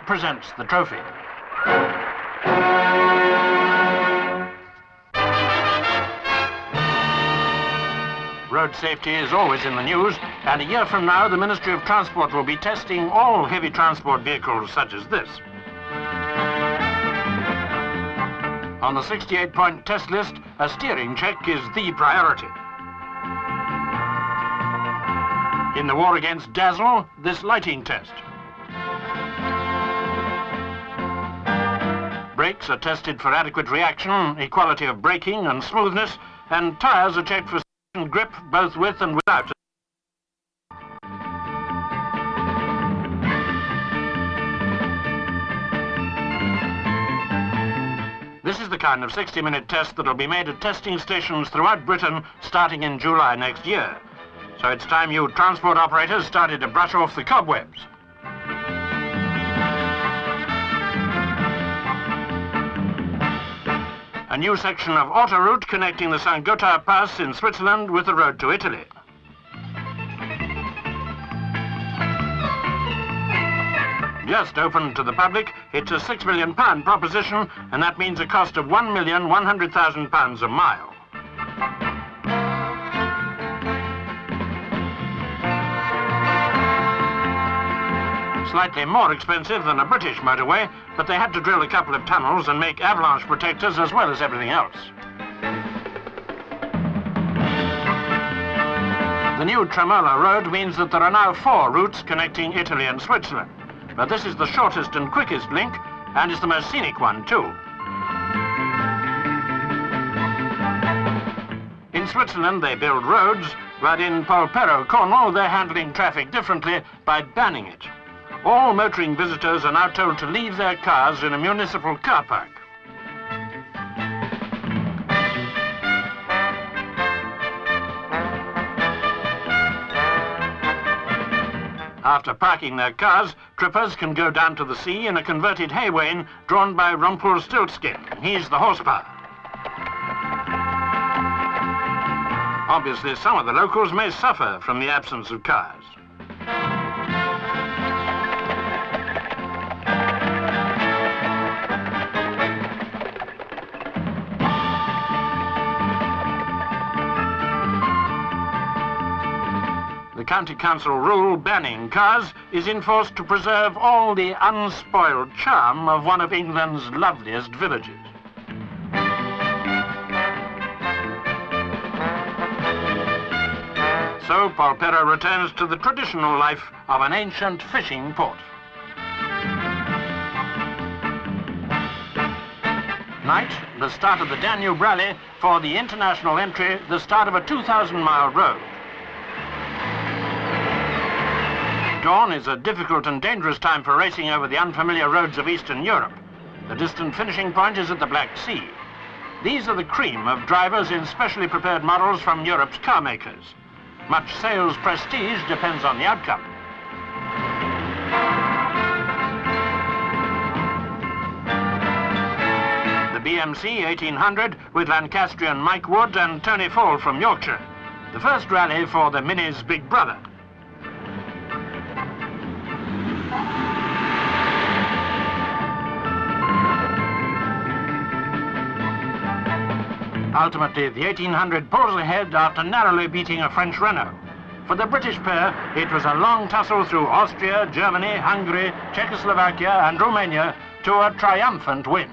presents the trophy. Road safety is always in the news, and a year from now the Ministry of Transport will be testing all heavy transport vehicles such as this. On the 68-point test list, a steering check is the priority. In the war against dazzle, this lighting test. Brakes are tested for adequate reaction, equality of braking and smoothness, and tyres are checked for grip both with and without. This is the kind of 60-minute test that will be made at testing stations throughout Britain starting in July next year. So it's time you transport operators started to brush off the cobwebs. A new section of autoroute connecting the Gotthard Pass in Switzerland with the road to Italy. Just opened to the public, it's a £6 million proposition, and that means a cost of £1,100,000 a mile. Slightly more expensive than a British motorway, but they had to drill a couple of tunnels and make avalanche protectors as well as everything else. The new Tremola road means that there are now 4 routes connecting Italy and Switzerland, but this is the shortest and quickest link, and is the most scenic one too. In Switzerland they build roads, but in Polperro, Cornwall, they're handling traffic differently by banning it. All motoring visitors are now told to leave their cars in a municipal car park. After parking their cars, trippers can go down to the sea in a converted hay wain drawn by Rumpelstiltskin. He's the horsepower. Obviously, some of the locals may suffer from the absence of cars. The County Council rule banning cars is enforced to preserve all the unspoiled charm of one of England's loveliest villages. So Polperro returns to the traditional life of an ancient fishing port. Night, the start of the Danube Rally for the international entry, the start of a 2,000-mile road. Dawn is a difficult and dangerous time for racing over the unfamiliar roads of Eastern Europe. The distant finishing point is at the Black Sea. These are the cream of drivers in specially prepared models from Europe's car makers. Much sales prestige depends on the outcome. The BMC 1800 with Lancastrian Mike Wood and Tony Fall from Yorkshire. The first rally for the Mini's big brother. Ultimately, the 1800 pulls ahead after narrowly beating a French Renault. For the British pair, it was a long tussle through Austria, Germany, Hungary, Czechoslovakia and Romania to a triumphant win.